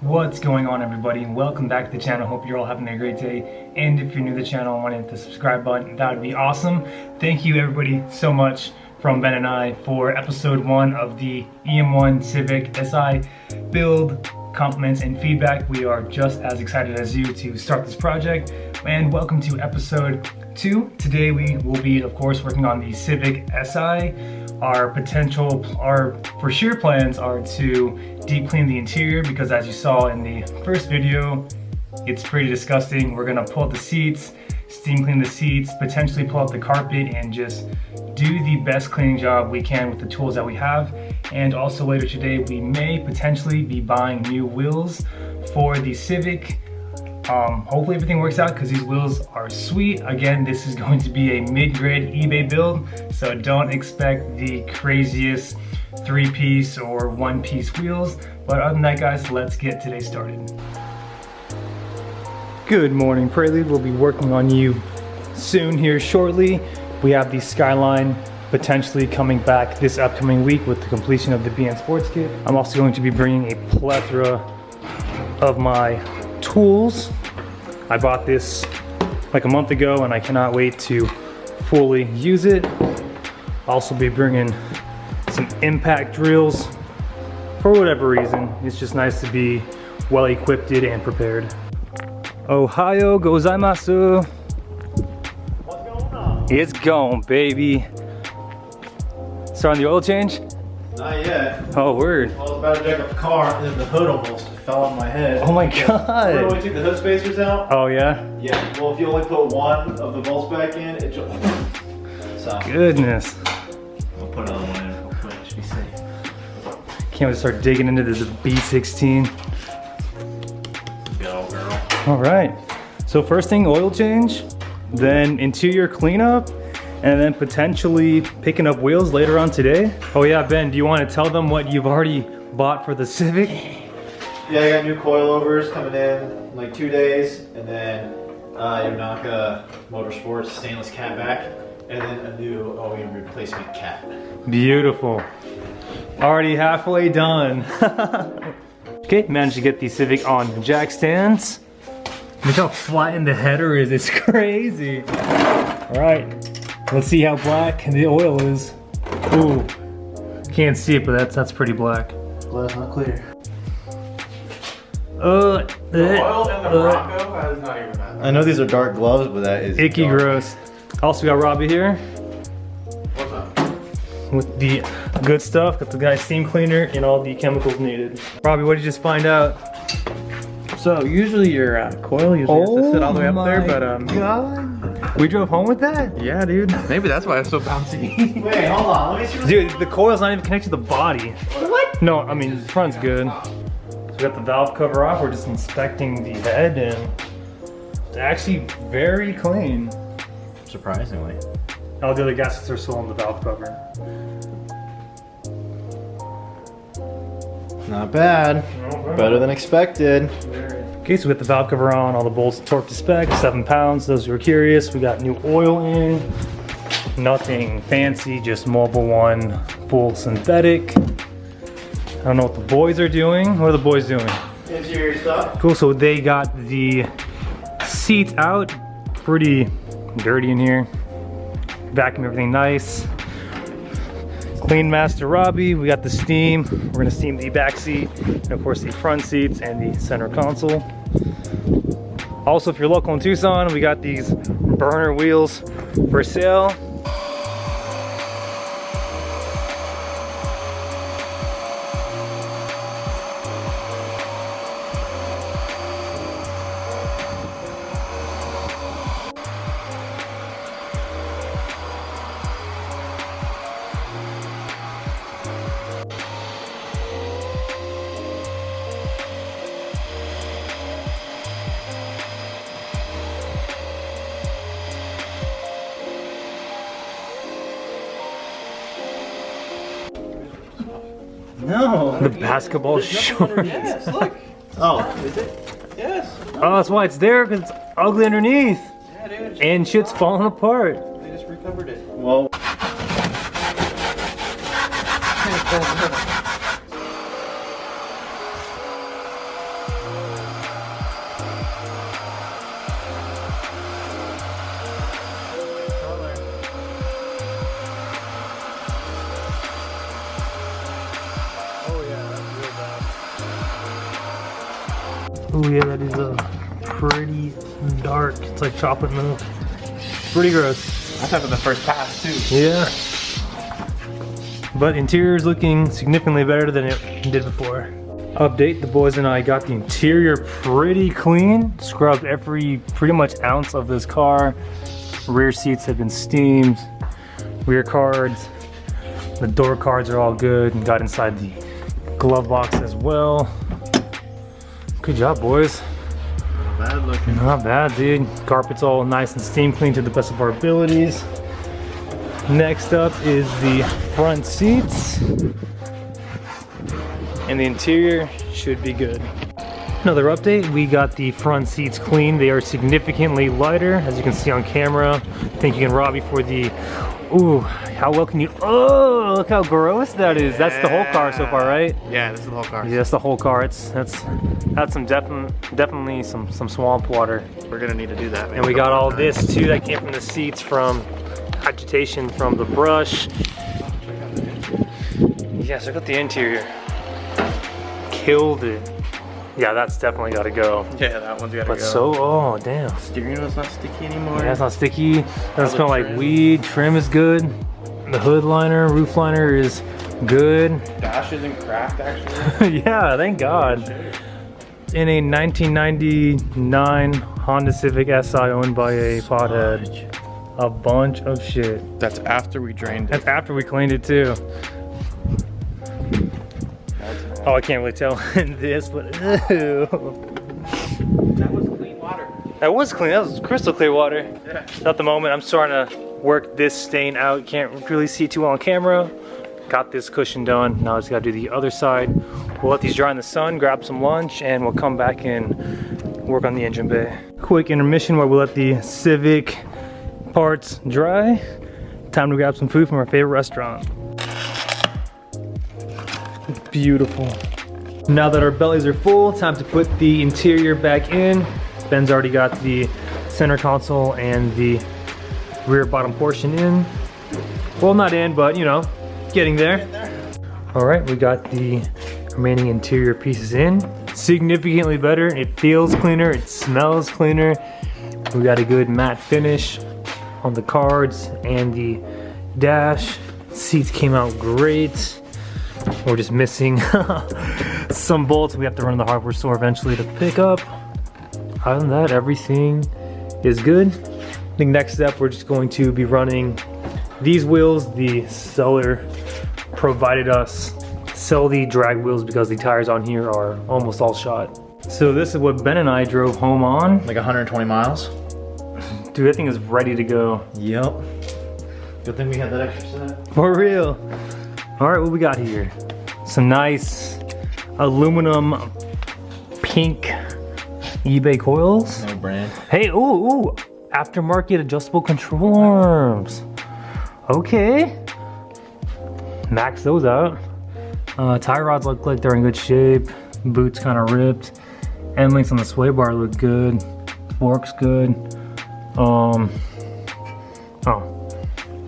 What's going on, everybody? Welcome back to the channel. Hope you're all having a great day. And if you're new to the channel and want to hit the subscribe button, that would be awesome. Thank you everybody so much from Ben and I for episode 1 of the EM1 Civic SI build, compliments and feedback. We are just as excited as you to start this project. And welcome to episode 2. Today we will be, of course, working on the Civic SI. Our for sure plans are to deep clean the interior because, as you saw in the first video, it's pretty disgusting. We're gonna pull out the seats, steam clean the seats, potentially pull out the carpet and just do the best cleaning job we can with the tools that we have. And also later today, we may potentially be buying new wheels for the Civic. Hopefully everything works out because these wheels are sweet. Again, this is going to be a mid-grade eBay build, so don't expect the craziest 3-piece or 1-piece wheels. But other than that, guys, let's get today started. Good morning, Prelude. We'll be working on you soon here shortly. We have the Skyline potentially coming back this upcoming week with the completion of the BN Sports Kit. I'm also going to be bringing a plethora of my tools. I bought this like a month ago and I cannot wait to fully use it. I'll also be bringing some impact drills. For whatever reason, it's just nice to be well equipped and prepared. Ohio gozaimasu. What's going on? It's gone, baby. Starting the oil change? Not yet. Oh, word. I was about to jack up the car and then the hood almost fell on my head. Oh my god. Remember when we took the hood spacers out? Oh yeah? Yeah. Well, if you only put one of the bolts back in, it just... So, Goodness. I'll put another one in real quick, should be safe. Can't wait to start digging into this B16. Good old girl. All right. So first thing, oil change, then interior cleanup, and then potentially picking up wheels later on today. Oh yeah, Ben, do you want to tell them what you've already bought for the Civic? Yeah, I got new coilovers coming in like 2 days, and then Yonaka Motorsports stainless cat back, and then a new OEM replacement cat. Beautiful. Already halfway done. Okay, managed to get the Civic on jack stands. Look how flat the header is, it's crazy. All right, let's see how black the oil is. Ooh, can't see it, but that's pretty black. Glass not clear. The oil in the Bronco is not even that. I know these are dark gloves, but that is icky dark. gross. Also got Robbie here What's up? with the good stuff. Got the guy's steam cleaner and all the chemicals needed. Robbie, what did you just find out? So usually your coil usually has to sit all the way up there, but God. We drove home with that? yeah, dude. Maybe that's why it's so bouncy. Wait, hold on. Let me see what Dude, the coil's not even connected to the body. What? No, I mean, the front's good. So we got the valve cover off. We're just inspecting the head and it's actually very clean. surprisingly. All the other gaskets are still on the valve cover. Not bad. Better than expected. Okay, so we got the valve cover on, all the bolts torqued to spec, 7 pounds. Those who are curious, we got new oil in. Nothing fancy, just Mobil 1 full synthetic. I don't know what the boys are doing. What are the boys doing? Interior stuff. Cool, so they got the seats out. Pretty dirty in here. Vacuum everything nice. Clean Master Robbie, we got the steam. We're gonna steam the back seat, and of course the front seats and the center console. Also, if you're local in Tucson, we got these burner wheels for sale. No. The basketball shorts. Yes, look. Oh. Is it? Yes. Oh, that's why it's there, because it's ugly underneath. Yeah, dude. And shit's falling apart. They just recovered it. Well. Oh yeah, that is pretty dark. It's like chocolate milk. Pretty gross. That's after the first pass too. Yeah. But interior is looking significantly better than it did before. Update, the boys and I got the interior pretty clean. Scrubbed every pretty much ounce of this car. Rear seats have been steamed. Rear cards. The door cards are all good and got inside the glove box as well. Good job, boys. Not bad looking. Not bad, dude. Carpet's all nice and steam clean to the best of our abilities. Next up is the front seats. And the interior should be good. Another update, we got the front seats clean. They are significantly lighter, as you can see on camera. Thank you, Robbie, for the, ooh, how well can you, oh, look how gross that is. That's the whole car so far, right? Yeah, this is the whole car. Yeah, that's the whole car. That's some definitely some swamp water. We're gonna need to do that, man. And we got all this too that came from the seats from agitation from the brush. Yes, look at the interior. Killed it. Yeah, that's definitely gotta go. Yeah, that one's gotta But go. so, oh damn. Steering wheel's not sticky anymore. Yeah, it's not sticky. Doesn't smell like weed. Trim is good. The hood liner, roof liner is good. Dash isn't cracked actually. Yeah, thank God. In a 1999 Honda Civic Si owned by a pothead. A bunch of shit. That's after we drained it. That's after we cleaned it too. Oh, I can't really tell in this, but ew. That was clean water. That was clean. That was crystal clear water. Yeah. At the moment, I'm starting to work this stain out. Can't really see too well on camera. Got this cushion done. Now I just gotta do the other side. We'll let these dry in the sun, grab some lunch, and we'll come back and work on the engine bay. Quick intermission while we let the Civic parts dry. Time to grab some food from our favorite restaurant. Beautiful. Now that our bellies are full, time to put the interior back in. Ben's already got the center console and the rear bottom portion in. Well, not in, but you know, getting there. All right, we got the remaining interior pieces in. Significantly better. It feels cleaner, it smells cleaner. We got a good matte finish on the cards and the dash. Seats came out great. We're just missing some bolts we have to run to the hardware store eventually to pick up. Other than that, everything is good. I think next step, we're just going to be running these wheels. The seller provided us the drag wheels because the tires on here are almost all shot. So this is what Ben and I drove home on. Like 120 miles. Dude, that thing is ready to go. Yep. Good thing we had that extra set. For real. All right, what we got here? Some nice aluminum pink eBay coils. No brand. Hey, ooh, aftermarket adjustable control arms. Okay. Max those out. Tie rods look like they're in good shape. Boots kind of ripped. End links on the sway bar look good. Fork's good.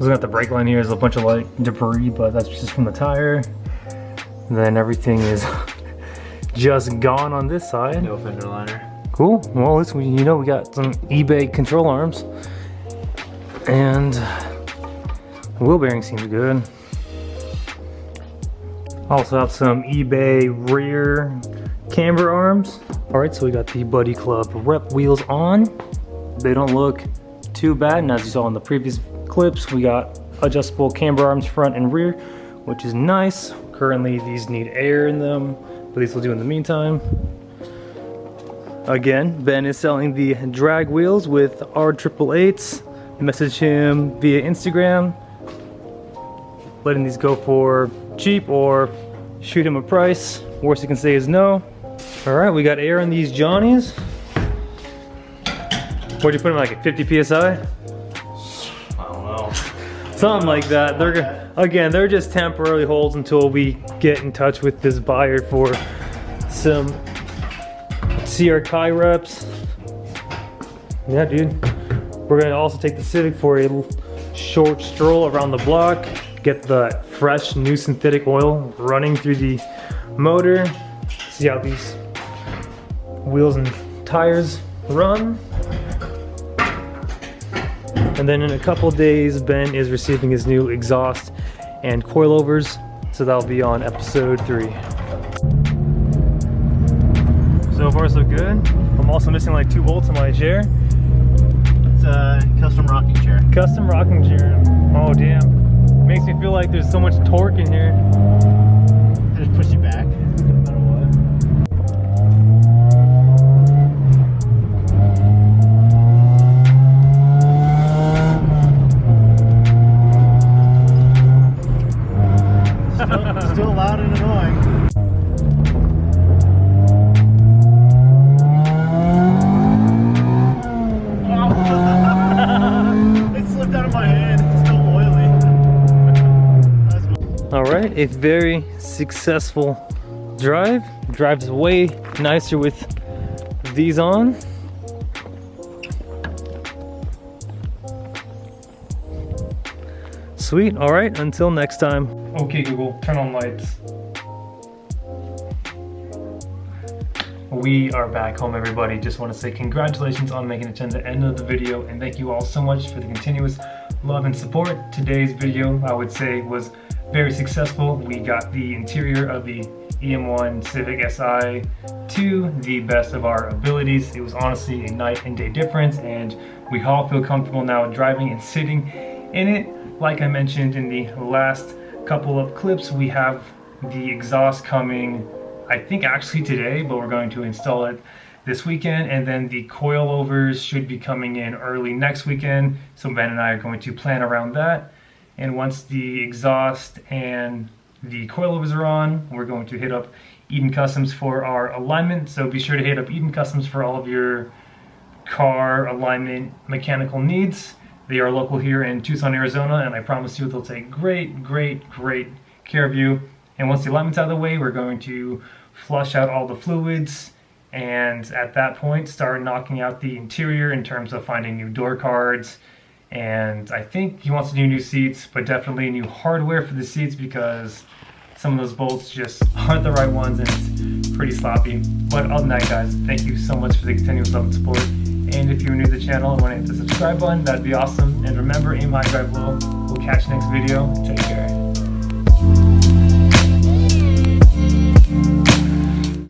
Looking at the brake line here is a bunch of like debris, but that's just from the tire. And then everything is just gone on this side. No fender liner. Cool. Well, listen, you know we got some eBay control arms, and the wheel bearing seems good. Also have some eBay rear camber arms. All right, so we got the Buddy Club rep wheels on. They don't look too bad, and as you saw in the previous clips, we got adjustable camber arms front and rear, which is nice. Currently these need air in them, but these will do in the meantime. Again, Ben is selling the drag wheels with R888s. Message him via Instagram, letting these go for cheap or shoot him a price. Worst he can say is no. All right, we got air in these Johnnies. What'd you put them, like at 50 PSI? Something like that. They're just temporary holds until we get in touch with this buyer for some CR Kai reps. Yeah, dude. We're gonna also take the Civic for a short stroll around the block, get the fresh new synthetic oil running through the motor, see how these wheels and tires run. And then in a couple days, Ben is receiving his new exhaust and coilovers, so that'll be on episode 3. So far so good. I'm also missing like 2 bolts in my chair. It's a custom rocking chair. Custom rocking chair. Oh damn. Makes me feel like there's so much torque in here. Just push you back, no matter what. Still loud and annoying. It slipped out of my hand. It's still oily. All right, a very successful drive. Drives way nicer with these on. Sweet. All right, until next time. Okay, Google, turn on lights. We are back home, everybody. Just want to say congratulations on making it to the end of the video, and thank you all so much for the continuous love and support. Today's video, I would say, was very successful. We got the interior of the EM1 Civic Si to the best of our abilities. It was honestly a night and day difference, and we all feel comfortable now driving and sitting in it. Like I mentioned in the last couple of clips, we have the exhaust coming, I think actually today, but we're going to install it this weekend, and then the coilovers should be coming in early next weekend. So Ben and I are going to plan around that. And once the exhaust and the coilovers are on, we're going to hit up Eden Customs for our alignment. So be sure to hit up Eden Customs for all of your car alignment mechanical needs. They are local here in Tucson, Arizona, and I promise you they'll take great care of you. And once the alignment's out of the way, we're going to flush out all the fluids, and at that point start knocking out the interior in terms of finding new door cards. And I think he wants to do new seats, but definitely new hardware for the seats, because some of those bolts just aren't the right ones and it's pretty sloppy. But other than that, guys, thank you so much for the continuous love and support. And if you're new to the channel and want to hit the subscribe button, that'd be awesome. And remember, aim high, drive low. We'll catch you next video. Take care.